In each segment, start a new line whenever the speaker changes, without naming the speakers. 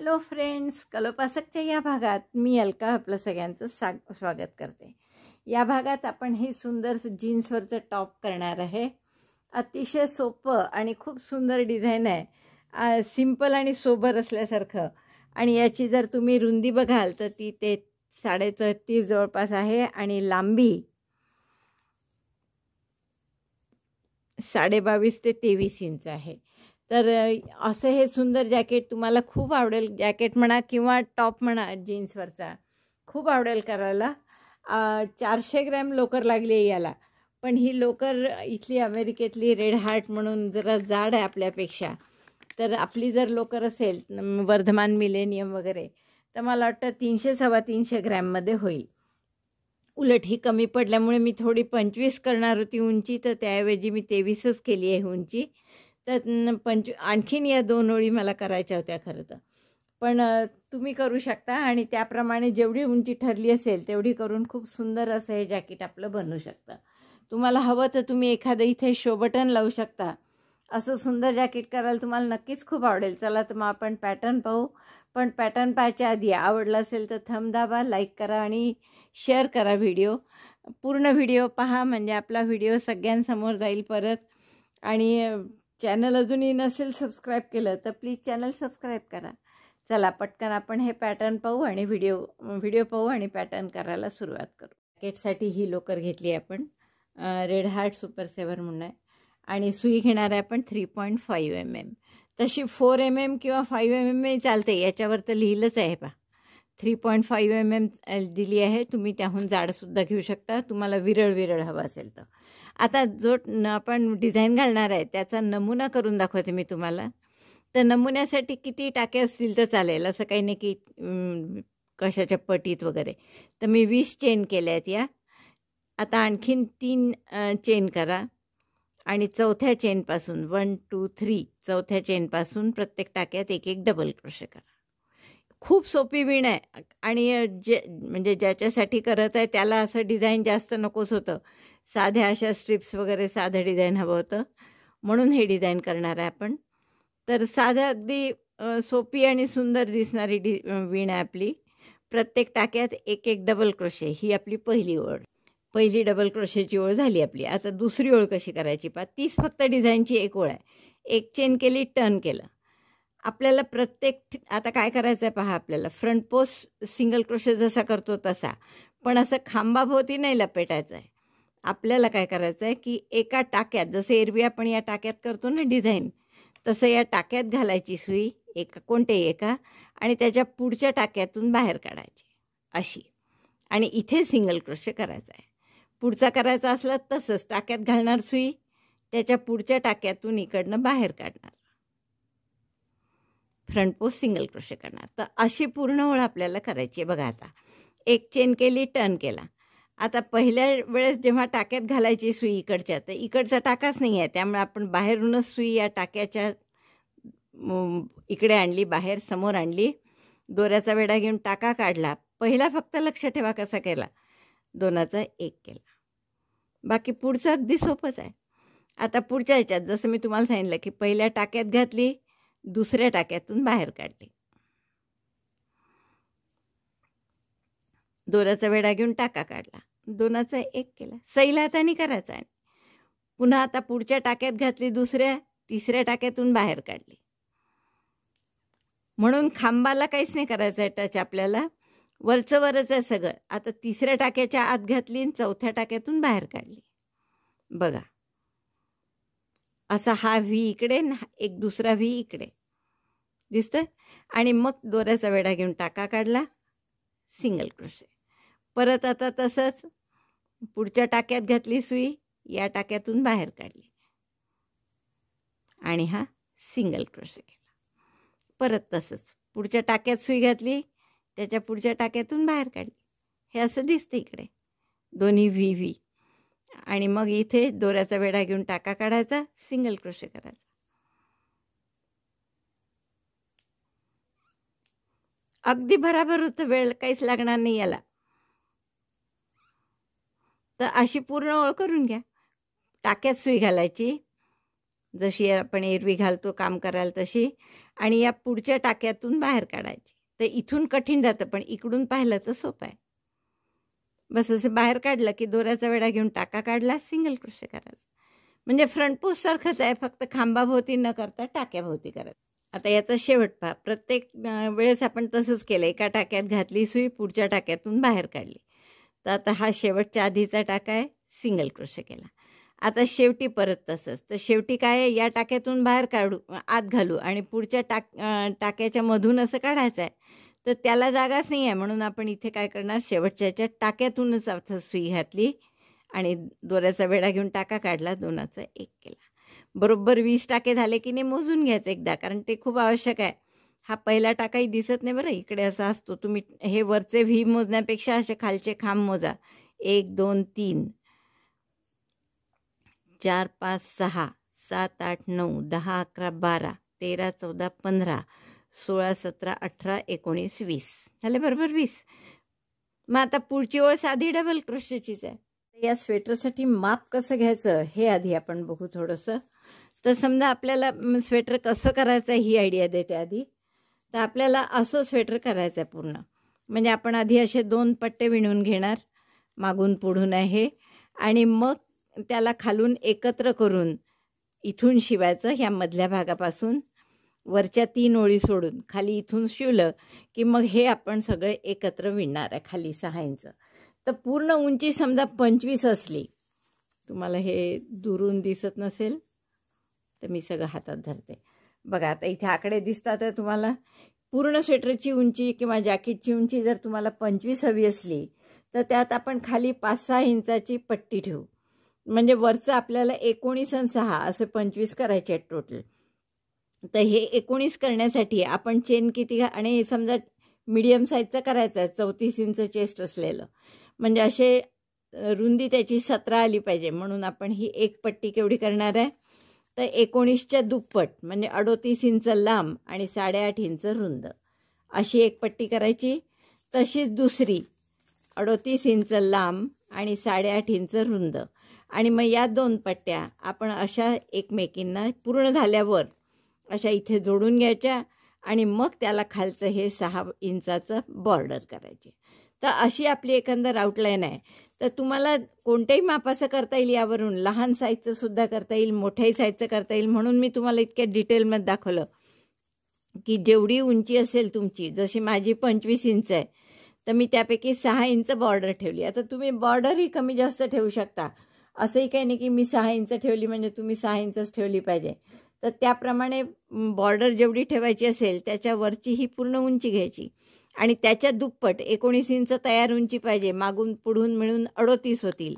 Hello friends, कलोपासकच्या या भागात मी अलका आपलं सगळ्यांचं स्वागत करते। या भागात आपण हे सुंदर जीन्सवरचं टॉप करणार आहे। अतिशय सोपं आणि खूप सुंदर डिझाइन आहे, सिंपल आणि सोबर असल्यासारखं। आणि याची जर तुम्ही रुंदी बघाल तर ती 33.5 जवळपास आहे आणि लांबी 22.5 ते 23 इंच आहे। तर असं हे सुंदर जॅकेट तुम्हाला खूप आवडेल। जॅकेट म्हणा किंवा टॉप म्हणा, जीन्सवरचा खूप आवडेल करायला। 400 ग्रॅम लोकर लागली आहे याला, पण ही लोकर इथली अमेरिकेतली रेड हार्ट म्हणून जरा जाड आहे आपल्यापेक्षा। तर आपली जर लोकर असेल वर्धमान मिलेनियम वगैरे, तर मला वाटतं 300-325 ग्रॅममध्ये होईल। उलट ही कमी पडल्यामुळे मी थोडी 25 करणार होती उंची, तर त्याऐवजी मी 23च केली आहे उंची। तर आणखीन या 2 ओळी मला करायच्या होत्या खरं तर, पण तुम्ही करू शकता आणि त्याप्रमाणे जेवढी उंची ठरली असेल तेवढी करून खूप सुंदर असं हे जॅकेट आपलं बनवू शकता। तुम्हाला हवं तर तुम्ही एखादं इथे शो बटन लावू शकता। असं सुंदर जॅकेट करायला तुम्हाला नक्कीच खूप आवडेल। चला तर मग आपण पॅटर्न पाहू। पण पॅटर्न पाहायच्या आधी आवडला असेल तर थंब दाबा, लाईक करा आणि शेअर करा व्हिडिओ। पूर्ण व्हिडिओ पहा म्हणजे आपला व्हिडिओ सगळ्यांसमोर जाईल परत। आणि चॅनल अजूनही नसेल सबस्क्राईब केलं तर प्लीज चॅनल सबस्क्राईब करा। चला पटकन आपण हे पॅटर्न पाहू आणि व्हिडिओ पाहू आणि पॅटर्न करायला सुरुवात करू। जॅकेटसाठी ही लोकर घेतली आपण, रेड हार्ट सुपर 7 म्हणून आहे। आणि सुई घेणार आहे आपण 3.5 mm। तशी 4 mm किंवा 5 mm चालते, याच्यावर तर लिहिलंच आहे पहा। 3.5 mm दिली आहे, तुम्ही त्याहून जाडसुद्धा घेऊ शकता तुम्हाला विरळ हवं असेल तर। आता जो आपण डिझाईन घालणार आहे त्याचा नमुना करून दाखवते मी तुम्हाला। तर नमुन्यासाठी किती टाके असतील तर चालेल, असं काही नाही की कशाच्या पटीत वगैरे। तर मी 20 चेन केल्या आहेत या। आता आणखीन 3 चेन करा आणि चौथ्या चेनपासून 1 2 3 चौथ्या चेनपासून प्रत्येक टाक्यात एक डबल क्रोशे करा। खूप सोपी विण आहे आणि म्हणजे ज्याच्यासाठी करत आहे त्याला असं डिझाईन जास्त नकोच होतं, साध्या अशा स्ट्रिप्स वगैरे साधं डिझाईन हवं होतं, म्हणून हे डिझाईन करणार आहे आपण। तर साधं अगदी सोपी आणि सुंदर दिसणारी विण आहे आपली। प्रत्येक टाक्यात एक डबल क्रोशे, ही आपली पहिली ओळ। पहिली डबल क्रोशेची ओळ झाली आपली। आता दुसरी ओळ कशी करायची पहा। तीच फक्त डिझाईनची एक ओळ आहे। एक चेन केली, टर्न केलं। आपल्याला प्रत्येक आता काय करायचं आहे पहा, आपल्याला फ्रंट पोस्ट सिंगल क्रोशे जसा करतो तसा, पण असं खांबाभोवती नाही लपेटायचं आहे। आपल्याला काय करायचं आहे की एका टाक्यात, जसं एरवी आपण या टाक्यात करतो ना डिझाईन, तसं या टाक्यात घालायची सुई, कोणत्याही एका, आणि त्याच्या पुढच्या टाक्यातून बाहेर काढायची अशी, आणि इथे सिंगल क्रोशे करायचा आहे। पुढचा करायचा असला तसंच टाक्यात घालणार सुई, त्याच्या पुढच्या टाक्यातून इकडनं बाहेर काढणार, फ्रंट पोस्ट सिंगल क्रोशे करणार। तर अशी पूर्ण ओळ आपल्याला करायची आहे बघा। आता एक चेन केली, टर्न केला। आता पहिल्या वेळेस जेव्हा टाक्यात घालायची सुई इकडच्या, तर इकडचा टाकाच नाही आहे, त्यामुळे आपण बाहेरूनच सुई या टाक्याच्या इकडे आणली, बाहेर समोर आणली, दोऱ्याचा वेढा घेऊन टाका काढला। पहिला फक्त लक्ष ठेवा कसा केला, 2चा 1 केला। बाकी पुढचं अगदी सोपंच आहे। आता पुढच्या ह्याच्यात जसं मी तुम्हाला सांगितलं की पहिल्या टाक्यात घातली, दुसऱ्या टाक्यातून बाहेर काढली, दोऱ्याचा वेढा घेऊन टाका काढला, 2चा 1 केला। सैल हाताने करायचा आहे। पुन्हा आता पुढच्या टाक्यात घातली, तिसऱ्या टाक्यातून बाहेर काढली, म्हणून खांबाला काहीच नाही करायचं आहे टच, आपल्याला वरच आहे सगळं। आता तिसऱ्या टाक्याच्या आत घातली आणि चौथ्या टाक्यातून बाहेर काढली बघा। असा हा व्ही इकडे, एक दुसरा व्ही इकडे दिसतोय, आणि मग दोऱ्याचा वेढा घेऊन टाका काढला, सिंगल क्रोशे। परत आता तसंच पुढच्या टाक्यात घातली सुई, या टाक्यातून बाहेर काढली आणि हा सिंगल क्रोशे केला। परत तसंच पुढच्या टाक्यात सुई घातली, त्याच्या पुढच्या टाक्यातून बाहेर काढली, हे असं दिसतं इकडे दोन्ही व्ही। आणि मग इथे दोऱ्याचा वेढा घेऊन टाका काढायचा, सिंगल क्रोशे करायचा। अगदी बराबर होतं, वेळ काहीच लागणार नाही याला। तर अशी पूर्ण ओळ करून घ्या। टाक्यात सुई घालायची, जशी आपण एरवी घालतो काम करायला तशी, आणि या पुढच्या टाक्यातून बाहेर काढायची. तर इथून कठीण जातं, पण इकडून पाहिलं तर सोपं आहे. बस असं बाहेर काढलं की दोऱ्याचा वेढा घेऊन टाका काढला, सिंगल क्रोशे करायचा. म्हणजे फ्रंट पोस्टसारखंच आहे, फक्त खांबाभोवती न करता टाक्याभोवती करायचं. आता याचा शेवट पहा. प्रत्येक वेळेस आपण तसंच केलं. एका टाक्यात घातली सुई, पुढच्या टाक्यातून बाहेर काढली. तर आता हा शेवटच्या आधीचा टाका आहे, सिंगल क्रोशे केला. आता शेवटी परत तसंच. तर शेवटी काय आहे, या टाक्यातून बाहेर काढू, आत घालू आणि पुढच्या टाक्याच्या मधून असं काढायचं आहे. तर त्याला जागाच नाही आहे, म्हणून आपण इथे काय करणार, शेवटच्या याच्या टाक्यातूनच आता सुई घातली आणि दोऱ्याचा वेढा घेऊन टाका काढला, दोनाचा एक केला. बरोबर 20 टाके झाले की नाही मोजून घ्यायचं एकदा, कारण ते खूप आवश्यक आहे. हा पहिला टाकाही दिसत नाही बरं, इकडे असा असतो. तुम्ही हे वरचे व्ही मोजण्यापेक्षा असे खालचे खांब मोजा. 1 2 3 4 5 6 7 8 9 10 11 12 13 14 15 16 17 18 19 20 झाले बरोबर 20. मग आता पुढची ओळ साधी डबल क्रोशेचीच आहे. या स्वेटरसाठी माप कसं घ्यायचं हे आधी आपण बघू थोडंसं. तर समजा आपल्याला स्वेटर कसं करायचं आहे ही आयडिया देते आधी. तर आपल्याला असं स्वेटर करायचं आहे पूर्ण. म्हणजे आपण आधी असे 2 पट्टे विणून घेणार, मागून पुढून आहे, आणि मग त्याला खालून एकत्र करून इथून शिवायचं. ह्या मधल्या भागापासून वरच्या 3 ओळी सोडून खाली इथून शिवलं की मग हे आपण सगळे एकत्र विणणार आहे खाली 6 इंच. तर पूर्ण उंची समजा 25 असली, तुम्हाला हे दुरून दिसत नसेल तर मी सगळं हातात धरते. बघा आता इथे आकडे दिसतात आहे तुम्हाला. पूर्ण स्वेटरची उंची किंवा जॅकेटची उंची जर तुम्हाला 25 हवी असली तर त्यात आपण खाली 5-6 इंचाची पट्टी ठेवू. म्हणजे वरचं आपल्याला 19 आणि 6 असे 25 करायचे आहेत टोटल. तर हे 19 करण्यासाठी आपण चेन किती, आणि समजा मीडियम साईजचं करायचं आहे, 34 इंच चेस्ट असलेलं, म्हणजे असे रुंदी त्याची 17 आली पाहिजे. म्हणून आपण ही एक पट्टी केवढी करणार आहे, तर 19च्या दुप्पट म्हणजे 38 इंच लांब आणि 8.5 इंच रुंद अशी एक पट्टी करायची. तशीच दुसरी 38 इंच लांब आणि 8.5 इंच रुंद, आणि मग या 2 पट्ट्या आपण अशा एकमेकींना पूर्ण झाल्यावर अशा इथे जोडून घ्यायच्या आणि मग त्याला खालचं हे 6 इंचाचं बॉर्डर करायचे. तर अशी आपली एकंदर आउटलाईन आहे. तर तुम्हाला कोणत्याही मापाचं करता येईल, यावरून लहान साईजचं सुद्धा करता येईल, मोठ्याही साईजचं करता येईल. म्हणून मी तुम्हाला इतक्या डिटेलमध्ये दाखवलं की जेवढी उंची असेल तुमची, जशी माझी 25 इंच आहे तर मी त्यापैकी 6 इंच बॉर्डर ठेवली. आता तुम्ही बॉर्डरही कमी जास्त ठेवू शकता. असंही काही नाही की मी 6 इंच ठेवली म्हणजे तुम्ही 6 इंचच ठेवली पाहिजे. तर त्याप्रमाणे बॉर्डर जेवढी ठेवायची असेल त्याच्यावरची ही पूर्ण उंची घ्यायची आणि त्याच्या दुप्पट 19 इंच तयार उंची पाहिजे. मागून पुढून मिळून 38 होतील.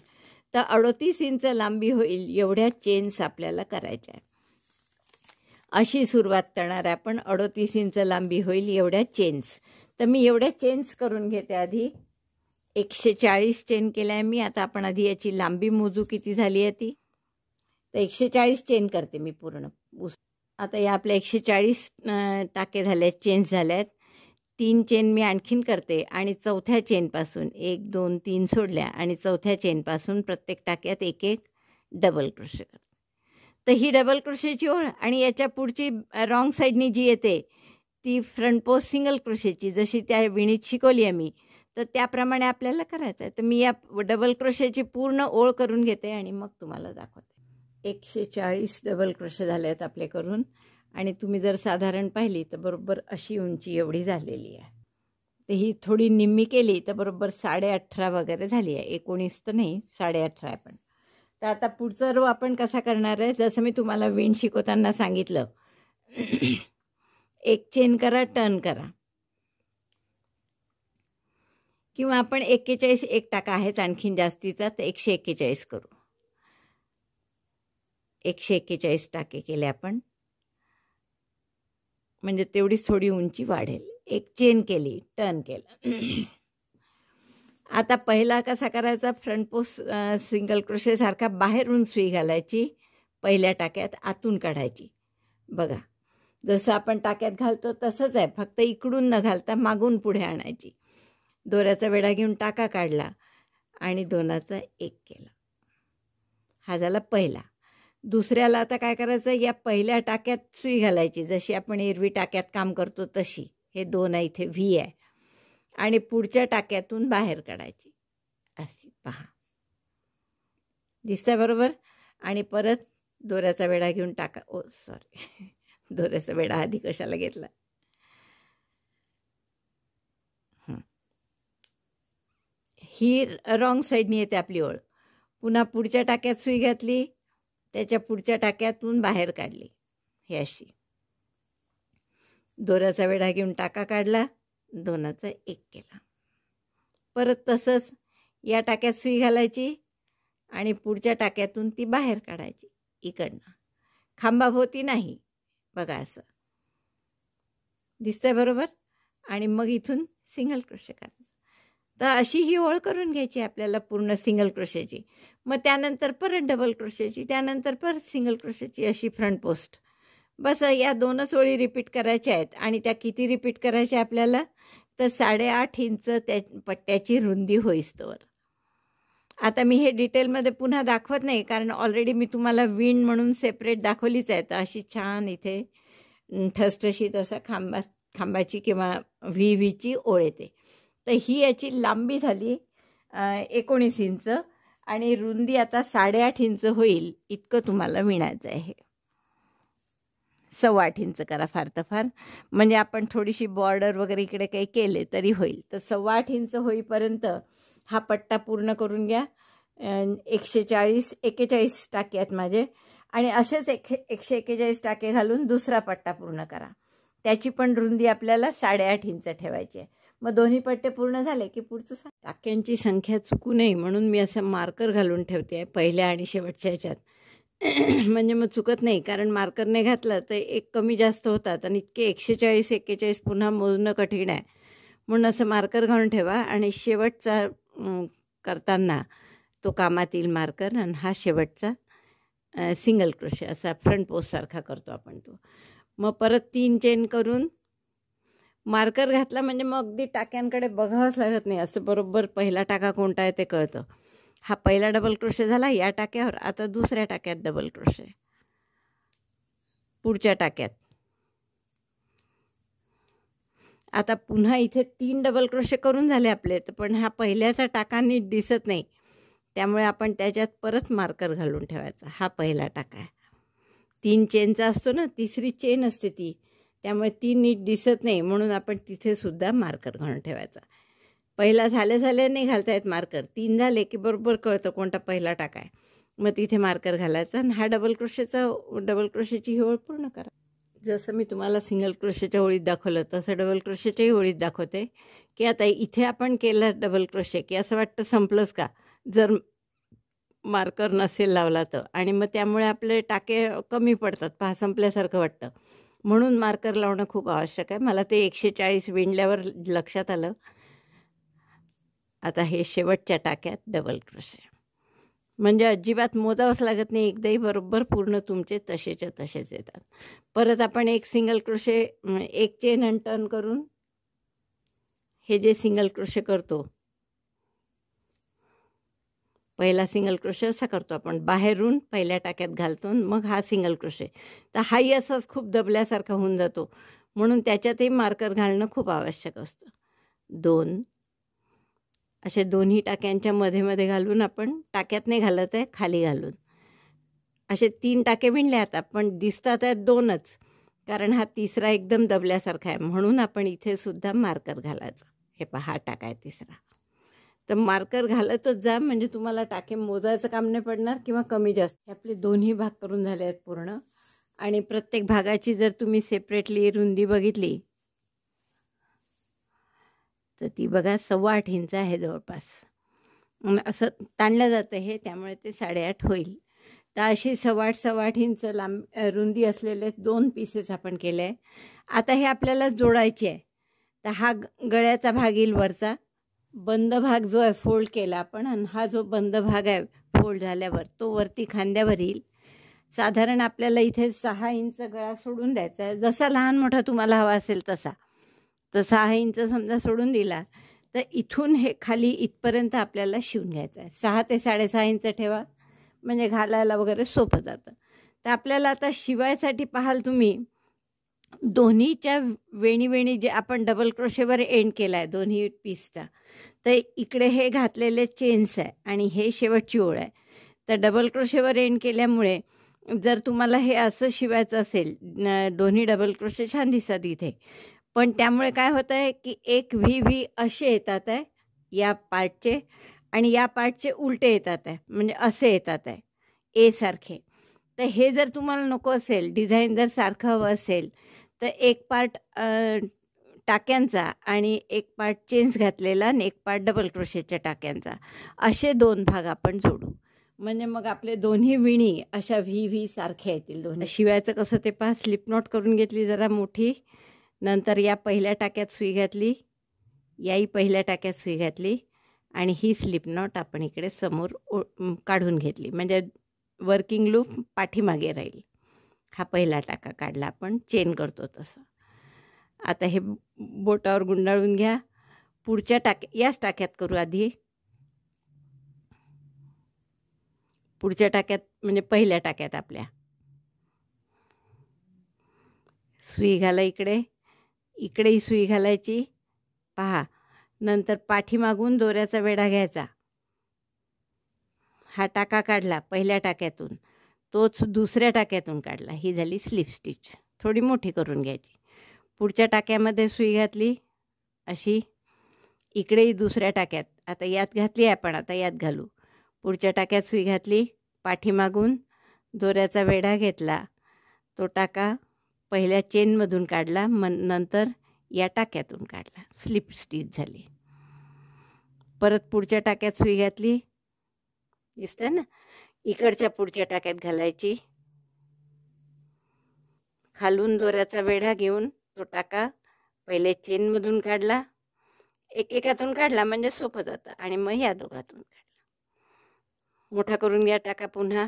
तर 38 इंच लांबी होईल एवढ्या चेन्स आपल्याला करायच्या आहे. अशी सुरुवात करणार आहे आपण. 38 इंच लांबी होईल एवढ्या चेन्स. तर मी एवढ्या चेन्स करून घेते. आधी 140 चेन केल्या आहे मी. आता आपण आधी याची लांबी मोजू किती झाली आहे ती. तर 140 चेन करते मी पूर्ण. आता या आपल्या 140 टाके झाले आहेत, चेन्स झाल्या आहेत. 3 चेन मी आणखीन करते आणि चौथ्या चेनपासून 1 2 3 सोडल्या आणि चौथ्या चेनपासून प्रत्येक टाक्यात एक एक डबल क्रोशे करते. तर ही डबल क्रोशेची ओळ, आणि याच्या पुढची रॉंग साईडनी जी येते ती फ्रंट पोस्ट सिंगल क्रोशेची, जशी त्या विणीत शिकवली आहे मी, तर त्याप्रमाणे आपल्याला करायचं आहे. तर मी या डबल क्रोशेची पूर्ण ओळ करून घेते आणि मग तुम्हाला दाखवते. 140 डबल क्रोशे झाले आहेत आपले करून, आणि तुम्ही जर साधारण पाहिली तर बरोबर अशी उंची एवढी झालेली आहे. तर ही थोडी निम्मी केली तर बरोबर 18.5 वगैरे झाली आहे. 19 तर नाही, 18.5 आहे. पण तर आता पुढचा रो आपण कसा करणार आहे, जसं मी तुम्हाला विण शिकवताना सांगितलं. एक चेन करा, टर्न करा, किंवा आपण 41 एक टाका आहेच आणखीन जास्तीचा, तर 141 करू. 141 टाके केले आपण, म्हणजे तेवढीच थोडी उंची वाढेल. एक चेन केली, टर्न केलं. आता पहिला कसा करायचा, फ्रंट पोस्ट सिंगल क्रोशेसारखा बाहेरून सुई घालायची, पहिल्या टाक्यात आतून काढायची. बघा जसं आपण टाक्यात घालतो तसंच आहे, फक्त इकडून न घालता मागून पुढे आणायची. दोऱ्याचा वेढा घेऊन टाका काढला आणि दोनाचा एक केला. हा झाला पहिला. दुसऱ्याला आता काय करायचं, या पहिल्या टाक्यात सुई घालायची, जशी आपण एरवी टाक्यात काम करतो तशी. हे 2 आहे, इथे व्ही आहे. आणि पुढच्या टाक्यातून बाहेर काढायची अशी. पहा, दिसतंय बरोबर. आणि परत दोऱ्याचा वेढा घेऊन टाका. सॉरी दोऱ्याचा वेढा आधी कशाला घेतला. ही रॉंग साईडनी येते आपली ओळ. पुन्हा पुढच्या टाक्यात सुई घातली, त्याच्या पुढच्या टाक्यातून बाहेर काढली, हे अशी. दोऱ्याचा वेढा घेऊन टाका काढला, 2चा 1 केला. परत तसंच या टाक्यात सुई घालायची आणि पुढच्या टाक्यातून ती बाहेर काढायची इकडनं. खांबाभोवती नाही, बघा असं दिसतंय बरोबर. आणि मग इथून सिंगल क्रोशे करायचं. तर अशी ही ओळ करून घ्यायची आपल्याला पूर्ण सिंगल क्रोशेची. मग त्यानंतर परत डबल क्रोशेची, त्यानंतर परत सिंगल क्रोशेची, अशी फ्रंट पोस्ट. बस या 2च ओळी रिपीट करायच्या आहेत. आणि त्या किती रिपीट करायच्या आपल्याला, तर 8.5 इंच त्या पट्ट्याची रुंदी होईस्तोवर. आता मी हे डिटेलमध्ये पुन्हा दाखवत नाही, कारण ऑलरेडी मी तुम्हाला विण म्हणून सेपरेट दाखवलीच आहे. तर अशी छान इथे ठसठशीत असा खांबाची किंवा व्हीची ओळ येते. तर ही याची लांबी झाली 19 इंच आणि रुंदी आता 8.5 इंच होईल इतकं तुम्हाला विणायचं आहे. 8.25 इंच करा फार तर फार, म्हणजे आपण थोडीशी बॉर्डर वगैरे इकडे काही केले तरी होईल. तर 8.25 इंच होईपर्यंत हा पट्टा पूर्ण करून घ्या. 141 टाके आहेत माझे. आणि असेच 141 टाके घालून दुसरा पट्टा पूर्ण करा. त्याची पण रुंदी आपल्याला 8.5 इंच ठेवायची आहे. मग दोन्ही पट्टे पूर्ण झाले की पुढचं टाक्यांची संख्या चुकू नये म्हणून मी असं मार्कर घालून ठेवते आहे पहिल्या आणि शेवटच्या ह्याच्यात. म्हणजे मग चुकत नाही, कारण मार्करने घातलं तर एक कमी जास्त होतात आणि इतके 140-41 पुन्हा मोजणं कठीण आहे. म्हणून असं मार्कर घालून ठेवा. आणि शेवटचा करताना तो कामात येईल मार्कर. आणि हा शेवटचा सिंगल क्रोशे असा फ्रंट पोस्टसारखा करतो आपण तो. मग परत 3 चेन करून मार्कर घातला म्हणजे मग अगदी टाक्यांकडे बघावंच लागत नाही. असं बरोबर पहिला टाका कोणता आहे ते कळतं. हा पहिला डबल क्रोशे झाला या टाक्यावर. आता दुसऱ्या टाक्यात डबल क्रोशे, पुढच्या टाक्यात. आता पुन्हा इथे 3 डबल क्रोशे करून झाले आपले. तर पण हा पहिल्याचा टाका नीट दिसत नाही, त्यामुळे आपण त्याच्यात परत मार्कर घालून ठेवायचा. हा पहिला टाका आहे, 3 चेनचा असतो ना, तिसरी चेन असते ती, त्यामुळे ती नीट दिसत नाही, म्हणून आपण तिथे सुद्धा मार्कर घालून ठेवायचा. पहिला झाले नाही घालता येत मार्कर, 3 झाले की बरोबर कळतं कोणता पहिला टाका आहे. मग तिथे मार्कर घालायचा आणि हा डबल क्रोशेची ही ओळ पूर्ण करा. जसं मी तुम्हाला सिंगल क्रोशेच्या ओळीत दाखवलं तसं डबल क्रोशेच्याही ओळीत दाखवते. की आता इथे आपण केलं डबल क्रोशे की असं वाटतं संपलंच का, जर मार्कर नसेल लावला तर. आणि मग त्यामुळे आपले टाके कमी पडतात, पहा संपल्यासारखं वाटतं. म्हणून मार्कर लावणं खूप आवश्यक आहे. मला ते 140 विणल्यावर लक्षात आलं. आता हे शेवटच्या टाक्यात डबल क्रोशे, म्हणजे अजिबात मोजावंच लागत नाही, एकदाही बरोबर पूर्ण तुमचे तसेच्या तसेच येतात. परत आपण एक सिंगल क्रोशे, एक चेन आणि टर्न करून हे जे सिंगल क्रोशे करतो, पहिला सिंगल क्रोशे असा करतो आपण, बाहेरून पहिल्या टाक्यात घालतो मग हा सिंगल क्रोशे. तर हाही असाच खूप दबल्यासारखा होऊन जातो, म्हणून त्याच्यातही मार्कर घालणं खूप आवश्यक असतं. 2 असे दोन्ही टाक्यांच्या मध्ये घालून आपण, टाक्यात नाही घालत आहे, खाली घालून असे 3 टाके विणले. आता पण दिसतात आहेत 2च, कारण हा तिसरा एकदम दबल्यासारखा आहे, म्हणून आपण इथे सुद्धा मार्कर घालायचं. हे पहा, हा टाका आहे तिसरा. तर मार्कर घालतच जा, म्हणजे तुम्हाला टाके मोजायचं काम नाही पडणार किंवा कमी जास्त. हे आपले दोन्ही भाग करून झाले आहेत पूर्ण. आणि प्रत्येक भागाची जर तुम्ही सेपरेटली रुंदी बघितली तर ती बघा 8.25 इंच आहे जवळपास. असं ताणलं जातं हे, त्यामुळे ते 8.5 होईल. तर अशी 8.25 इंच रुंदी असलेले 2 पीसेस आपण केले आहे. आता हे आपल्याला जोडायचे आहे. तर हा गळ्याचा भाग येईल वरचा, बंद भाग जो आहे फोल्ड केला आपण, आणि हा जो बंद भाग आहे फोल्ड झाल्यावर तो वरती खांद्यावर येईल. साधारण आपल्याला इथे 6 इंच गळा सोडून द्यायचा आहे, जसा लहान मोठा तुम्हाला हवा असेल तसा. तर 6 इंच समजा सोडून दिला तर इथून हे खाली इथपर्यंत आपल्याला शिवून घ्यायचं आहे. 6 ते 6.5 इंच ठेवा, म्हणजे घालायला वगैरे सोपं जातं. तर आपल्याला आता शिवायसाठी पाहाल तुम्ही दोन्हीच्या वेणी जे आपण डबल क्रोशेवर एंड केला आहे दोन्ही पीसचा, तर इकडे हे घातलेले चेन्स आहे आणि हे शेवटची ओळ आहे. तर डबल क्रोशेवर एंड केल्यामुळे जर तुम्हाला हे असं शिवायचं असेल, दोन्ही डबल क्रोशे छान दिसतात इथे, पण त्यामुळे काय होतं आहे की एक व्ही असे येतात आहे या पार्टचे आणि या पार्टचे उलटे येतात आहे, म्हणजे असे येतात आहे ए सारखे. तर हे जर तुम्हाला नको असेल, डिझाईन जर सारखं हवं असेल, तर एक पार्ट टाक्यांचा आणि एक पार्ट चेन्स घातलेला आणि एक पार्ट डबल क्रोशेच्या टाक्यांचा, असे 2 भाग आपण जोडू. म्हणजे मग आपले दोन्ही विणी अशा व्ही सारख्या येतील दोन्ही. शिवायचं कसं ते पहा. स्लिप नॉट करून घेतली जरा मोठी, नंतर या पहिल्या टाक्यात सुई घातली, याही पहिल्या टाक्यात सुई घातली आणि ही स्लिप नॉट आपण इकडे समोर काढून घेतली, म्हणजे वर्किंग लूप पाठीमागे राहील. हा पहिला टाका काढला आपण चेन करतो तसं. आता हे बोटावर गुंडाळून घ्या. पुढच्या याच टाक्यात करू आधी. पुढच्या टाक्यात म्हणजे पहिल्या टाक्यात आपल्या सुई घाला इकडेही सुई घालायची पहा. नंतर पाठीमागून दोऱ्याचा वेढा घ्यायचा. हा टाका काढला पहिल्या टाक्यातून, तोच दुसऱ्या टाक्यातून काढला. ही झाली स्लिप स्टिच. थोडी मोठी करून घ्यायची. पुढच्या टाक्यामध्ये सुई घातली अशी, इकडेही दुसऱ्या टाक्यात, आता यात घातली आपण, आता यात घालू. पुढच्या टाक्यात सुई घातली, पाठीमागून दोऱ्याचा वेढा घेतला, तो टाका पहिल्या चेनमधून काढला, नंतर या टाक्यातून काढला. स्लिप स्टिच झाली. परत पुढच्या टाक्यात सुई घातली, दिसतंय ना, इकडच्या पुढच्या टाक्यात घालायची. खालून दोऱ्याचा वेढा घेऊन तो टाका पहिले चेनमधून काढला, एकेकातून काढला म्हणजे सोपं जातं, आणि मग या दोघातून काढला. मोठा करून घ्या टाका. पुन्हा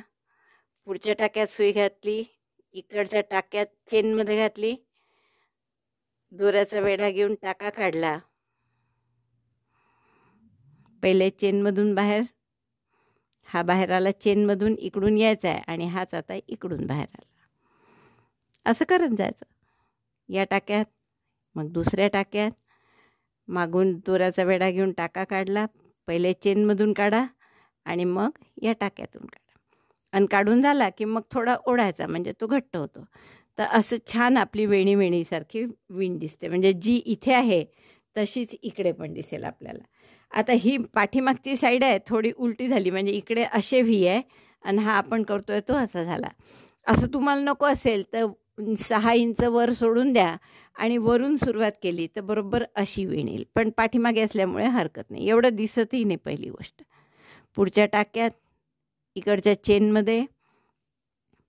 पुढच्या टाक्यात सुई घातली, इकडच्या टाक्यात चेनमध्ये घातली, दोऱ्याचा वेढा घेऊन टाका काढला, पहिले चेनमधून बाहेर, हा बाहेर आला चेनमधून, इकडून यायचा आहे आणि हाच आता इकडून बाहेर आला. असं करत जायचं. या टाक्यात, मग दुसऱ्या टाक्यात, मागून दोऱ्याचा वेढा घेऊन टाका काढला, पहिले चेनमधून काढा आणि मग या टाक्यातून काढा, आणि काढून झाला की मग थोडा ओढायचा, म्हणजे तो घट्ट होतो. तर असं छान आपली वेणीसारखी विण दिसते, म्हणजे जी इथे आहे तशीच इकडे पण दिसेल आपल्याला. आता ही पाठीमागची साईड आहे थोडी उलटी झाली, म्हणजे इकडे असे व्ही आहे आणि हा आपण करतोय तो असा झाला. असं तुम्हाला नको असेल तर 6 इंच वर सोडून द्या आणि वरून सुरुवात केली तर बरोबर अशी विण येईल, पण पाठीमागे असल्यामुळे हरकत नाही. एवढं दिसतही नाही पहिली गोष्ट. पुढच्या टाक्यात इकडच्या चेनमध्ये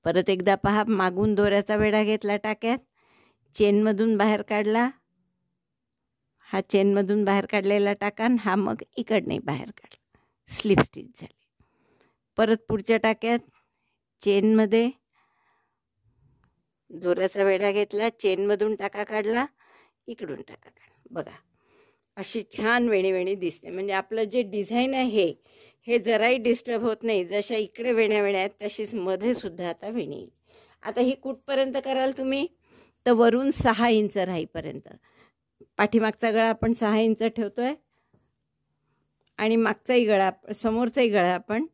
परत एकदा पहा, मागून दोऱ्याचा वेढा घेतला टाक्यात, चेनमधून बाहेर काढला, हा चेनमधून बाहेर काढलेला टाका, हा मग इकडने बाहेर काढला, स्लिप स्टिच झाली. परत पुढच्या टाक्यात चेनमध्ये दोऱ्याचा वेढा घेतला, चेनमधून टाका काढला, इकडून टाका काढला. बघा अशी छान वेणी दिसते. म्हणजे आपलं जे डिझाईन आहे हे जराही डिस्टर्ब होत नाही. जशा इकडे वेण्या आहेत तशीच मध्ये सुद्धा आता वेणी येईल. आता ही कुठपर्यंत कराल तुम्ही, तर वरून 6 इंच राहीपर्यंत. पाठीमागचा गळा आपण 6 इंच ठेवतोय आणि मागचाही गळा, समोरचाही गळा आपण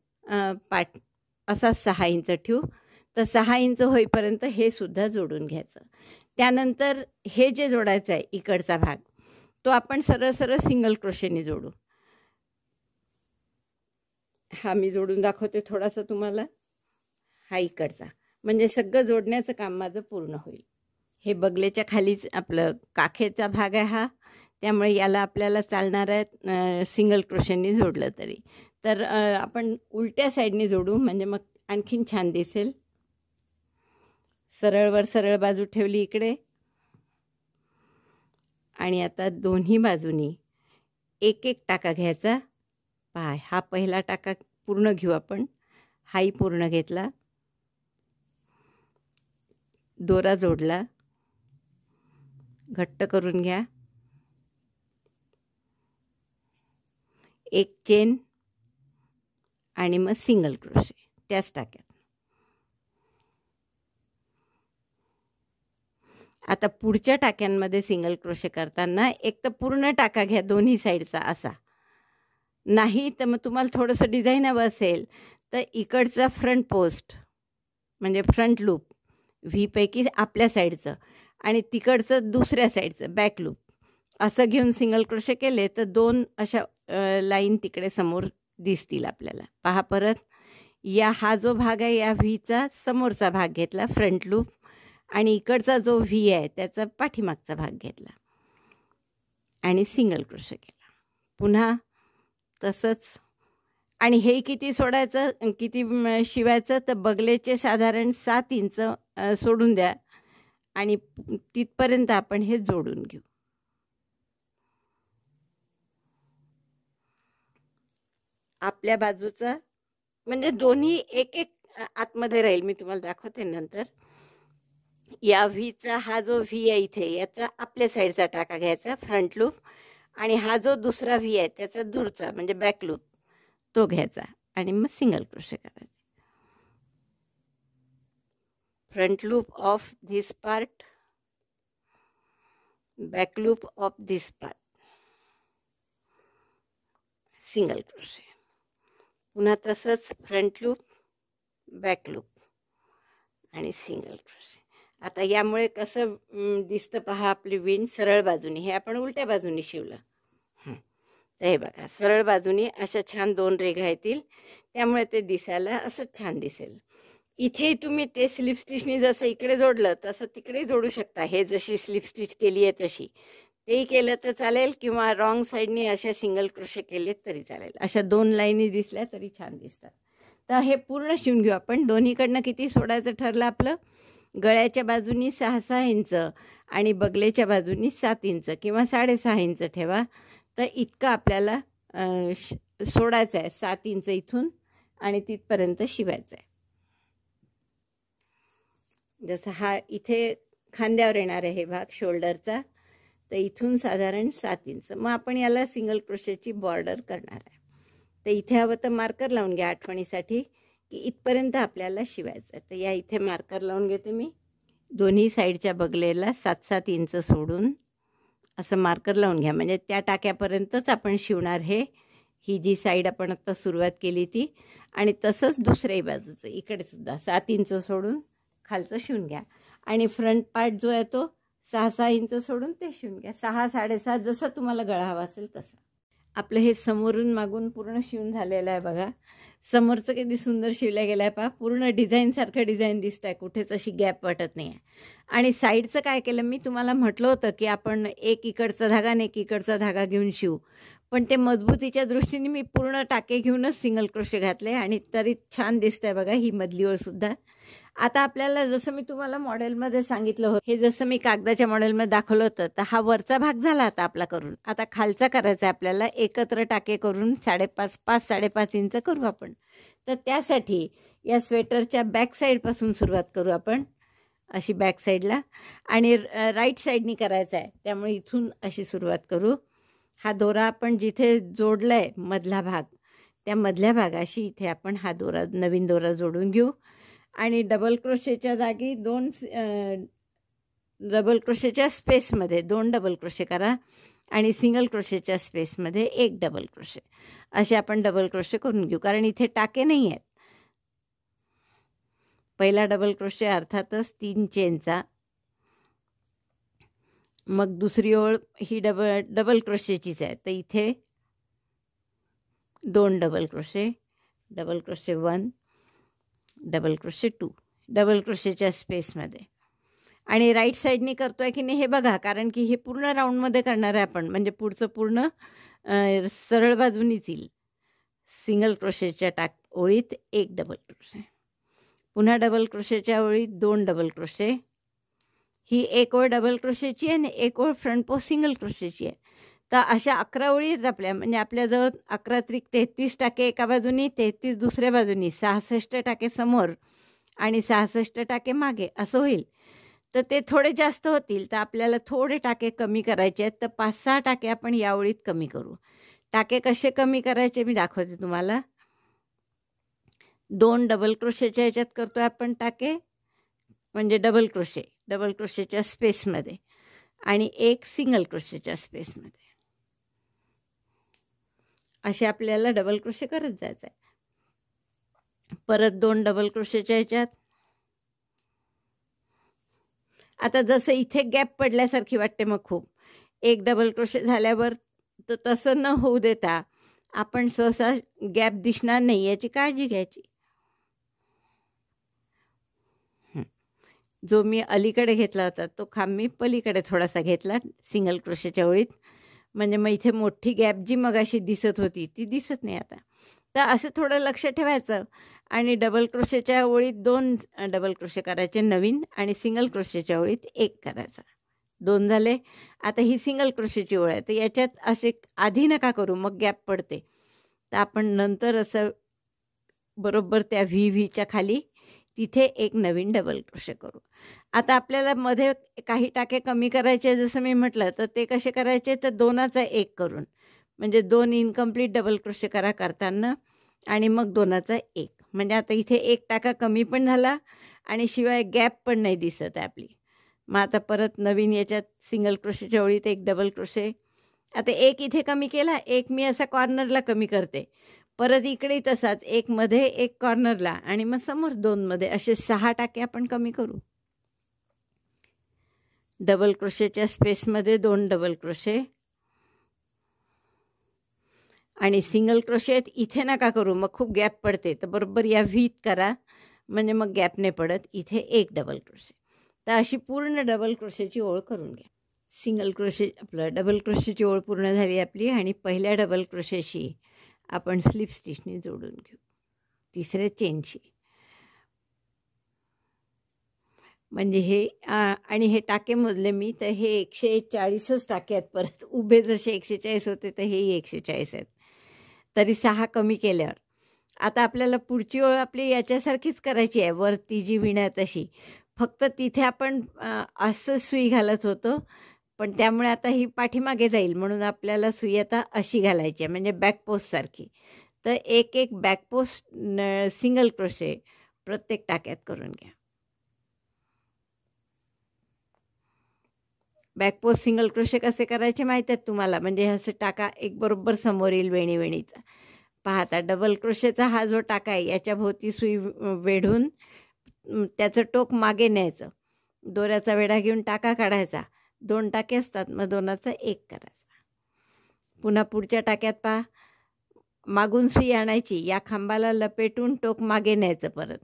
असा 6 इंच ठेवू. तर 6 इंच होईपर्यंत हे सुद्धा जोडून घ्यायचं. त्यानंतर हे जे जोडायचं आहे इकडचा भाग, तो आपण सरळ सिंगल क्रोशेने जोडू. हा मी जोडून दाखवते थोडासा तुम्हाला. हा इकडचा, म्हणजे सगळं जोडण्याचं काम माझं पूर्ण होईल. हे बगलेच्या खालीच आपलं काखेचा भाग आहे हा, त्यामुळे याला आपल्याला चालणार आहे सिंगल क्रोशेने जोडलं तरी. तर आपण उलट्या साईडने जोडू, म्हणजे मग आणखीन छान दिसेल. सरळ बाजू ठेवली इकडे, आणि आता दोन्ही बाजूनी एक टाका घ्यायचा. पहा, हा पहिला टाका पूर्ण घेऊ आपण, हाही पूर्ण घेतला, दोरा जोडला, घट्ट करून घ्या, एक चेन आणि मग सिंगल क्रोशे त्याच टाक्यात. आता पुढच्या टाक्यांमध्ये सिंगल क्रोशे करताना एक तर पूर्ण टाका घ्या दोन्ही साईडचा असा, नाही तर मग तुम्हाला थोडंसं डिझाईन हवं असेल तर इकडचा फ्रंट पोस्ट म्हणजे फ्रंट लूप व्हीपैकी आपल्या साईडचं आणि तिकडचं दुसऱ्या साईडचं बॅक लूप असं घेऊन सिंगल क्रोशे केले तर 2 अशा लाईन तिकडे समोर दिसतील आपल्याला. पहा परत, हा जो भाग आहे या व्हीचा समोरचा भाग घेतला फ्रंट लूप आणि इकडचा जो व्ही आहे त्याचा पाठीमागचा भाग घेतला आणि सिंगल क्रोशे केला. पुन्हा तसंच. आणि हे किती सोडायचं, किती शिवायचं तर बगलेचे साधारण 7 इंच सोडून द्या आणि तिथपर्यंत आपण हे जोडून घेऊ. आपल्या बाजूचा म्हणजे दोन्ही एक एक आतमध्ये राहील, मी तुम्हाला दाखवते नंतर. या व्हीचा हा जो व्ही आहे इथे याचा आपल्या साईडचा टाका घ्यायचा फ्रंट लूप आणि हा जो दुसरा व्ही आहे त्याचा दूरचा म्हणजे बॅक लूप तो घ्यायचा आणि मग सिंगल क्रोशे करायचे. Front loop of this part, back loop of this part, single crochet. पुन्हा तसंच फ्रंट लूप, बॅक लूप आणि सिंगल क्रोशे. आता यामुळे कसं दिसतं पहा, आपली विण सरळ बाजूनी, हे आपण उलट्या बाजूनी शिवलं. तर हे बघा सरळ बाजूनी अशा छान 2 रेघा येतील, त्यामुळे ते दिसायला असं छान दिसेल. इथे तुम्ही ते स्लिप स्टिचनी जसं इकडे जोडलं तसं तिकडे जोडू शकता. हे जशी स्लिप स्टिच केली आहे तशी तेही केलं तर चालेल किंवा रॉंग साईडनी अशा सिंगल क्रोशे केले तरी चालेल. अशा 2 लाईनी दिसल्या तरी छान दिसतात. तर हे पूर्ण शिवून घेऊ आपण. दोन्हीकडनं किती सोडायचं ठरलं आपलं, गळ्याच्या बाजूनी 6-6 इंच आणि बगलेच्या बाजूनी 7 इंच किंवा 6.5 इंच ठेवा. तर इतकं आपल्याला सोडायचं आहे, 7 इंच इथून आणि तिथपर्यंत शिवायचं आहे. जसं हा इथे खांद्यावर येणार आहे हे भाग शोल्डरचा, तर इथून साधारण 7 इंच. मग आपण याला सिंगल क्रोशेची बॉर्डर करणार आहे. तर इथे हवं तर मार्कर लावून घ्या आठवणीसाठी की इथपर्यंत आपल्याला शिवायचं आहे. तर या इथे मार्कर लावून घेते मी. दोन्ही साईडच्या बगलेला 7-7 इंच सोडून असं मार्कर लावून घ्या, म्हणजे त्या टाक्यापर्यंतच आपण शिवणार हे. ही जी साईड आपण आत्ता सुरुवात केली ती, आणि तसंच दुसऱ्याही बाजूचं इकडे सुद्धा 7 इंच सोडून खालचं शिवून घ्या. आणि फ्रंट पार्ट जो आहे तो 6-6 इंच सोडून ते शिवून घ्या. 6-6.5 जसं तुम्हाला गळा हवा असेल तसं. आपलं हे समोरून मागून पूर्ण शिवून झालेलं आहे बघा. समोरचं किती सुंदर शिवल्या गेलं आहे पहा. पूर्ण डिझाईनसारखं डिझाईन दिसतं आहे, कुठेच अशी गॅप वाटत नाही आहे. आणि साईडचं काय केलं मी तुम्हाला म्हटलं होतं की आपण एक इकडचा धागा आणि एक इकडचा धागा घेऊन शिवू, पण ते मजबूतीच्या दृष्टीने मी पूर्ण टाके घेऊनच सिंगल क्रोशे घातले आणि तरी छान दिसतं आहे बघा ही मधली ओळसुद्धा. आता आपल्याला जसं मी तुम्हाला मॉडेलमध्ये सांगितलं होतं, हे जसं मी कागदाच्या मॉडेलमध्ये दाखवलं होतं, तर हा वरचा भाग झाला आता आपला करून. आता खालचा करायचा आहे आपल्याला. एकत्र टाके करून 5.5 इंच करू आपण. तर त्यासाठी या स्वेटरच्या बॅक साईडपासून सुरुवात करू आपण, अशी बॅक साईडला, आणि राईट साईडनी करायचं आहे, त्यामुळे इथून अशी सुरुवात करू. हा दोरा आपण जिथे जोडला आहे मधला भाग, त्या मधल्या भागाशी इथे आपण हा दोरा, नवीन दोरा जोडून घेऊ. आणि डबल क्रोशेच्या जागी 2 डबल क्रोशेच्या स्पेसमध्ये 2 डबल क्रोशे करा आणि सिंगल क्रोशेच्या स्पेसमध्ये 1 डबल क्रोशे, असे आपण डबल क्रोशे करून घेऊ, कारण इथे टाके नाही आहेत. पहिला डबल क्रोशे अर्थातच 3 चेनचा, मग दुसरी ओळ ही डबल क्रोशेचीच आहे, तर इथे 2 double crochet, double crochet 1, double crochet 2, double क्रोशेच्या स्पेसमध्ये. आणि राईट साईडनी करतो आहे की नाही हे बघा, कारण की हे पूर्ण राऊंडमध्ये करणार आहे आपण, म्हणजे पुढचं पूर्ण सरळ बाजूनीच येईल. सिंगल क्रोशेच्या ओळीत 1 डबल क्रोशे, पुन्हा डबल क्रोशेच्या ओळीत 2 डबल क्रोशे. ही 1 ओळ डबल क्रोशेची आहे आणि 1 ओळ फ्रंट पोस्ट सिंगल क्रोशेची आहे. तर अशा 11 ओळी आहेत आपल्या, म्हणजे आपल्याजवळ 11-33 टाके एका बाजूनी, 33 दुसऱ्या बाजूनी, 66 टाके समोर आणि 66 टाके मागे, असं होईल. तर ते थोडे जास्त होतील, तर आपल्याला थोडे टाके कमी करायचे आहेत. तर 5-6 टाके आपण या ओळीत कमी करू. टाके कसे कमी करायचे मी दाखवते तुम्हाला. 2 डबल क्रोशेच्या ह्याच्यात करतो आहे आपण टाके, म्हणजे डबल क्रोशे. डबल क्रोशेच्या स्पेसमध्ये आणि एक सिंगल क्रोशेच्या स्पेसमध्ये. असे आपल्याला डबल क्रोशे करत जायचं आहे. परत 2 डबल क्रोशेच्या ह्याच्यात. आता जसं इथे गॅप पडल्यासारखी वाटते मग खूप, एक डबल क्रोशे झाल्यावर तर तसं न होऊ देता आपण सहसा गॅप दिसणार नाही याची काळजी घ्यायची. जो मी अलीकडे घेतला होता तो खांब मी पलीकडे थोडासा घेतला सिंगल क्रोशेच्या ओळीत, म्हणजे मग इथे मोठी गॅप जी मगाशी दिसत होती ती दिसत नाही आता. तर असं थोडं लक्ष ठेवायचं आणि डबल क्रोशेच्या ओळीत 2 डबल क्रोशे करायचे नवीन आणि सिंगल क्रोशेच्या ओळीत 1 करायचा. 2 झाले. आता ही सिंगल क्रोशेची ओळ आहे तर याच्यात असे आधी नका करू, मग गॅप पडते. तर आपण नंतर असं बरोबर त्या व्हीच्या खाली तिथे एक नवीन डबल क्रोशे करू. आता आपल्याला मध्ये काही टाके कमी करायचे जसं मी म्हटलं, तर ते कसे करायचे तर 2चा 1 करून, म्हणजे 2 इनकम्प्लीट डबल क्रोशे करताना आणि मग 2चा 1, म्हणजे आता इथे 1 टाका कमी पण झाला आणि शिवाय गॅप पण नाही दिसत आहे आपली. मग आता परत नवीन याच्यात सिंगल क्रोशेच्या ओळीत 1 डबल क्रोशे. आता 1 इथे कमी केला, 1 मी असा कॉर्नरला कमी करते, परत इकडे तसाच 1 मध्ये 1 कॉर्नरला आणि मग समोर 2 मध्ये, असे 6 टाके आपण कमी करू. डबल क्रोशेच्या स्पेसमध्ये 2 डबल क्रोशे आणि सिंगल क्रोशेत इथे नका करू, मग खूप गॅप पडते. तर बरोबर या व्हीत करा, म्हणजे मग गॅप नाही पडत. इथे 1 डबल क्रोशे. तर अशी पूर्ण डबल क्रोशेची ओळ करून घ्या. सिंगल क्रोशे आपलं डबल क्रोशेची ओळ पूर्ण झाली आपली आणि पहिल्या डबल क्रोशेशी आपण स्लिप स्टिचने जोडून घेऊ तिसऱ्या चेनशी. म्हणजे हे आणि हे टाके मोजले मी तर हे 140च टाके आहेत. परत उभे जसे 140 होते तर हेही 140 आहेत, तरी 6 कमी केल्यावर. आता आपल्याला पुढची ओळ आपली याच्यासारखीच करायची आहे, वरती जी विणा तशी, फक्त तिथे आपण असं सुई घालत होतो, पण त्यामुळे आता ही पाठीमागे जाईल म्हणून आपल्याला सुई आता अशी घालायची आहे, म्हणजे बॅकपोस्टसारखी. तर एक बॅकपोस्ट सिंगल क्रोशे प्रत्येक टाक्यात करून घ्या. बॅकपोस्ट सिंगल क्रोशे कसे करायचे माहीत आहेत तुम्हाला, म्हणजे असं टाका एक बरोबर समोर येईल वेणीचा. पाहता डबल क्रोशेचा हा जो टाका आहे याच्या भोवती सुई वेढून त्याचं टोक मागे न्यायचं, दोऱ्याचा वेढा घेऊन टाका काढायचा. 2 टाके असतात, मग 2चा 1 करायचा. पुन्हा पुढच्या टाक्यात पहा, मागून सुई आणायची, या खांबाला लपेटून टोक मागे न्यायचं, परत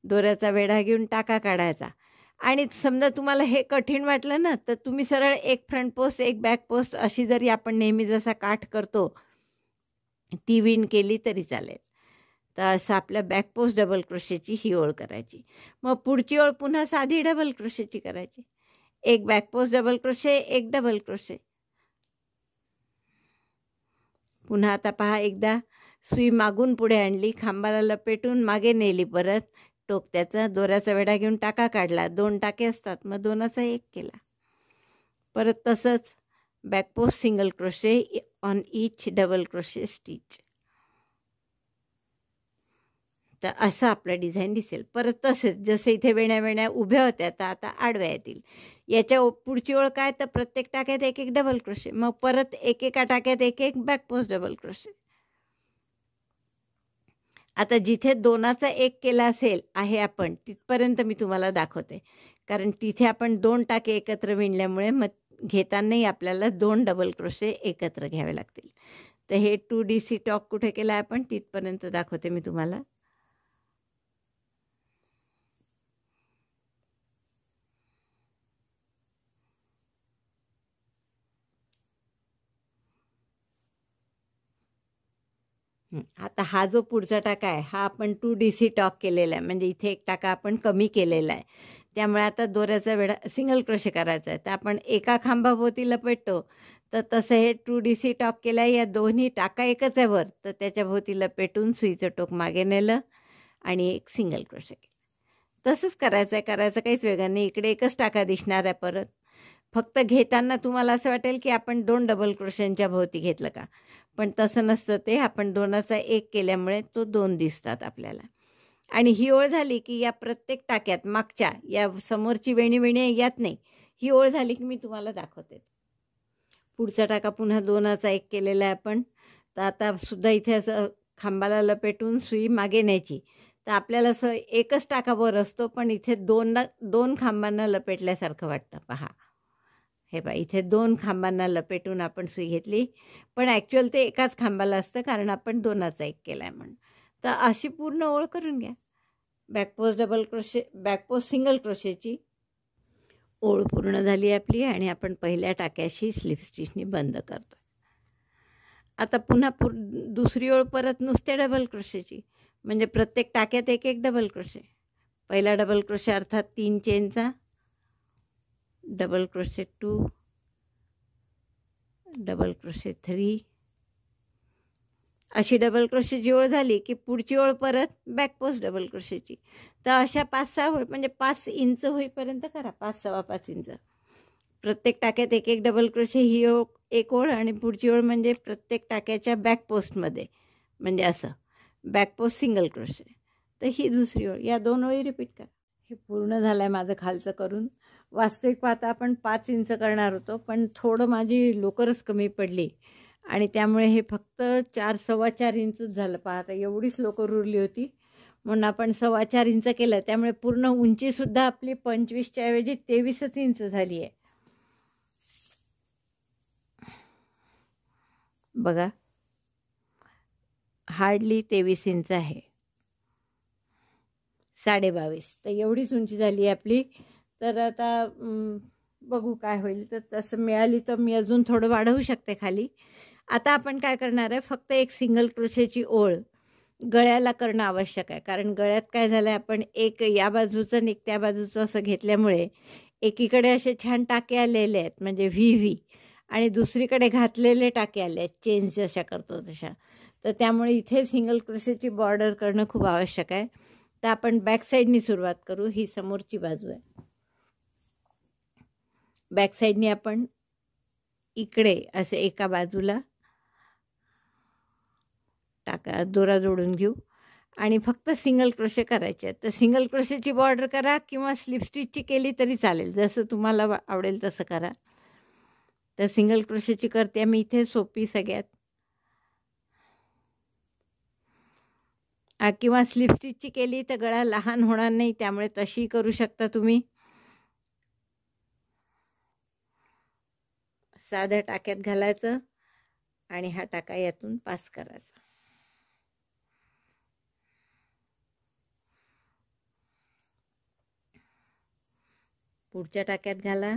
दोऱ्याचा वेढा घेऊन टाका काढायचा. आणि समजा तुम्हाला हे कठीण वाटलं ना, तर तुम्ही सरळ एक फ्रंट पोस्ट एक बॅक पोस्ट अशी जरी आपण नेहमी जसा काठ करतो ती विण केली तरी चालेल. तर असं आपल्या बॅक पोस्ट डबल क्रोशेची ही ओळ करायची. मग पुढची ओळ पुन्हा साधी डबल क्रोशेची करायची. 1 back post double crochet, 1 double crochet. पुन्हा आता पहा, एकदा सुई मागून पुढे आणली, खांबाला लपेटून मागे नेली, परत टोक त्याचा दोऱ्याचा वेढा घेऊन टाका काढला. 2 टाके असतात, मग 2चा 1 केला. परत तसंच back post single crochet on each double crochet stitch. तर असं आपलं डिझाईन दिसेल. परत तसेच जसे इथे वेण्या उभ्या होत्या तर आता आडव्या येतील. याच्या पुढची ओळ काय तर प्रत्येक टाक्यात 1 डबल क्रोशे, मग परत एकेका टाक्यात 1 बॅक पोस्ट डबल क्रोशे. आता जिथे 2चा 1 केला असेल आहे आपण तिथपर्यंत मी तुम्हाला दाखवते, कारण तिथे आपण 2 टाके एकत्र विणल्यामुळे मग घेतानाही आपल्याला 2 डबल क्रोशे एकत्र घ्यावे लागतील. तर हे 2DC टॉप कुठे केला आपण तिथपर्यंत दाखवते मी तुम्हाला. आता हा जो पुढचा टाका आहे हा आपण 2DC टॉक केलेला आहे, म्हणजे इथे 1 टाका आपण कमी केलेला आहे. त्यामुळे आता दोऱ्याचा वेढा सिंगल क्रोशे करायचा आहे. तर आपण एका खांबाभोवती लपेटतो, तर तसं हे 2DC टॉक केलं आहे. या दोन्ही टाका एकच आहे वर, तर त्याच्या भोवती लपेटून सुईचं टोक मागे नेलं आणि 1 सिंगल क्रोशे केलं. तसंच करायचं काहीच वेगळं नाही. इकडे एकच टाका दिसणार आहे परत. फक्त घेताना तुम्हाला असं वाटेल की आपण 2 डबल क्रोशेंच्या भोवती घेतलं का, पण तसं नसतं ते. आपण 2चा 1 केल्यामुळे तो 2 दिसतात आपल्याला. आणि ही ओळ झाली की या प्रत्येक टाक्यात मागच्या या समोरची वेणी यात नाही, ही ओळ झाली की मी तुम्हाला दाखवते. पुढचा टाका पुन्हा 2चा 1 केलेला आहे आपण. तर आता सुद्धा इथे असं खांबाला लपेटून सुई मागे न्यायची. तर आपल्याला असं एकच टाका वर असतो, पण इथे 2 खांबांना लपेटल्यासारखं वाटतं. पहा, हे पहा, इथे 2 खांबांना लपेटून आपण सुई घेतली, पण ॲक्च्युअल ते एकाच खांबाला असतं, कारण आपण 2चा 1 केला आहे म्हणून. तर अशी पूर्ण ओळ करून घ्या. बॅकपोस्ट डबल क्रोशे, बॅकपोस्ट सिंगल क्रोशेची ओळ पूर्ण झाली आपली आणि आपण पहिल्या टाक्याशी स्लिप स्टिचनी बंद करतो. आता पुन्हा दुसरी ओळ परत नुसते डबल क्रोशेची, म्हणजे प्रत्येक टाक्यात एक एक डबल क्रोशे. पहिला डबल क्रोशे अर्थात 3 चेनचा, डबल क्रोशे 2, डबल क्रोशे 3. अशी डबल क्रोशेची ओळ झाली की पुढची ओळ परत बॅकपोस्ट डबल क्रोशेची. तर अशा 5-6 ओळ, म्हणजे 5 इंच होईपर्यंत करा, 5-5.25 इंच. प्रत्येक टाक्यात एक एक डबल क्रोशे, ही एक ओळ, आणि पुढची ओळ म्हणजे प्रत्येक टाक्याच्या बॅकपोस्टमध्ये, म्हणजे असं बॅकपोस्ट सिंगल क्रोशे. तर ही दुसरी ओळ, या 2 ओळी रिपीट करा. हे पूर्ण झालं आहे माझं खालचं करून. वास्तविक पाहता आपण 5 इंच करणार होतो, पण थोडं माझी लोकरच कमी पडली आणि त्यामुळे हे फक्त 4-4.25 इंचच झालं. पाहता एवढीच लोकर उरली होती, म्हणून आपण 4.25 इंच केलं. त्यामुळे पूर्ण उंचीसुद्धा आपली 25च्या ऐवजी 23च इंच झाली आहे. बघा, हार्डली 23 इंच आहे, 22.5. तर एवढीच उंची झाली आहे आपली. तर आता बघू काय होईल. तर तसं मिळाली तर मी अजून थोडं वाढवू शकते खाली. आता आपण काय करणार आहे, फक्त एक सिंगल क्रोशेची ओळ गळ्याला करणं आवश्यक आहे. कारण गळ्यात काय झालं आहे, आपण एक या बाजूचं आणि एक त्या बाजूचं असं घेतल्यामुळे एकीकडे असे छान टाके आलेले आहेत, म्हणजे व्ही, आणि दुसरीकडे घातलेले टाके आले आहेत, चेन्स जशा करतो तशा. तर त्यामुळे इथे सिंगल क्रोशेची बॉर्डर करणं खूप आवश्यक आहे. तर आपण बॅक साईडनी सुरुवात करू. ही समोरची बाजू आहे. बॅक साईडनी आपण इकडे असे एका बाजूला टाका, दोरा जोडून घेऊ आणि फक्त सिंगल क्रोशे करायचे आहेत. तर सिंगल क्रोशेची बॉर्डर करा किंवा स्लिप स्टिचची केली तरी चालेल, जसं तुम्हाला आवडेल तसं करा. तर सिंगल क्रोशेची करते मी इथे, सोपी सगळ्यात. किंवा स्लिप स्टिचची केली तर गळा लहान होणार नाही, त्यामुळे तशी करू शकता तुम्ही. साध्या टाक्यात घालायचं आणि हा टाका यातून पास करायचा. पुढच्या टाक्यात घाला,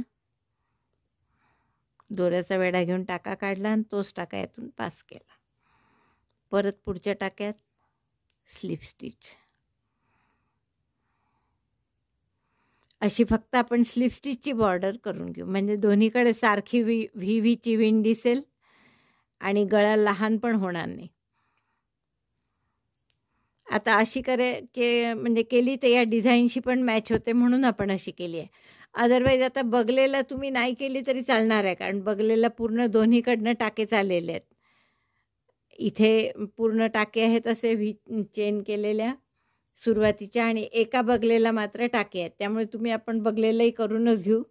दोऱ्याचा वेढा घेऊन टाका काढला आणि तोच टाका यातून पास केला. परत पुढच्या टाक्यात स्लिप स्टिच. अशी फक्त आपण स्लिप स्टिचची बॉर्डर करून घेऊ, म्हणजे दोन्हीकडे सारखी व्हीची विण दिसेल आणि गळा लहान पण होणार नाही. आता अशी म्हणजे केली तर या डिझाईनशी पण मॅच होते, म्हणून आपण अशी केली आहे. अदरवाईज आता बगलेला तुम्ही नाही केली तरी चालणार आहे, कारण बगलेला पूर्ण दोन्हीकडनं टाके चाललेले आहेत. इथे पूर्ण टाके आहेत असे व्ही चेन केलेल्या सुरुवातीच्या, आणि एका बगलेला मात्र टाके आहेत. त्यामुळे आपण बगलेलाही करूनच घेऊ.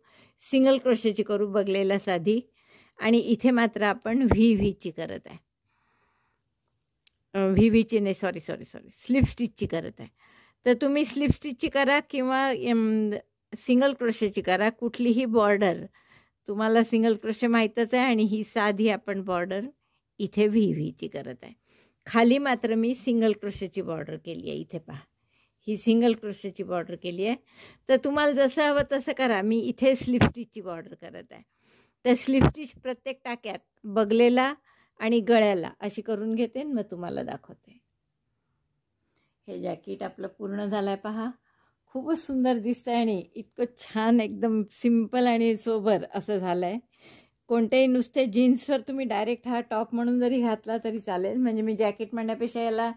सिंगल क्रोशेची करू बगलेला साधी, आणि इथे मात्र आपण व्हीची करत आहे. व्हीची नाही, सॉरी स्लिप स्टिचची करत आहे. तर तुम्ही स्लिप स्टिचची करा किंवा सिंगल क्रोशेची करा, कुठलीही बॉर्डर. तुम्हाला सिंगल क्रोशे माहीतच आहे, आणि ही साधी आपण बॉर्डर इथे व्हीची करत आहे. खाली मात्र मी सिंगल क्रोशेची बॉर्डर केली आहे. इथे पहा, ही सिंगल क्रोशेची बॉर्डर केली आहे. तर तुम्हाला जसं हवं तसं करा. मी इथे स्लिप स्टिचची बॉर्डर करत आहे. तर स्लिप स्टिच प्रत्येक टाक्यात बगलेला आणि गळ्याला अशी करून घेते, मग तुम्हाला दाखवते. हे जॅकेट आपलं पूर्ण झालं आहे. पहा, खूपच सुंदर दिसतं आहे आणि इतकं छान, एकदम सिम्पल आणि सोबर असं झालं आहे. कोणत्याही नुसते जीन्सवर तुम्ही डायरेक्ट हा टॉप म्हणून जरी घातला तरी चालेल. म्हणजे मी जॅकेट म्हणण्यापेक्षा याला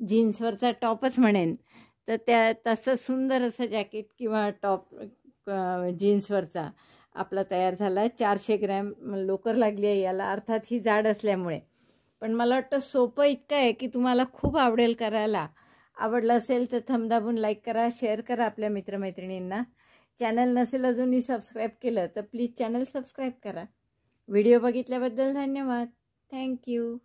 जीन्सवरचा टॉपच म्हणेन. तर तसं सुंदर असं जॅकेट किंवा टॉप जीन्सवरचा आपला तयार झाला आहे. 400 ग्रॅम लोकर लागली आहे याला, अर्थात ही जाड असल्यामुळे. पण मला वाटतं सोपं इतकं आहे की तुम्हाला खूप आवडेल करायला, आवडलं असेल तर थंब दाबून लाईक करा, शेअर करा आपल्या मित्रमैत्रिणींना. चॅनल नसेल अजूनही सबस्क्राईब केलं तर प्लीज चॅनल सबस्क्राईब करा. व्हिडिओ बघितल्याबद्दल धन्यवाद. थँक्यू.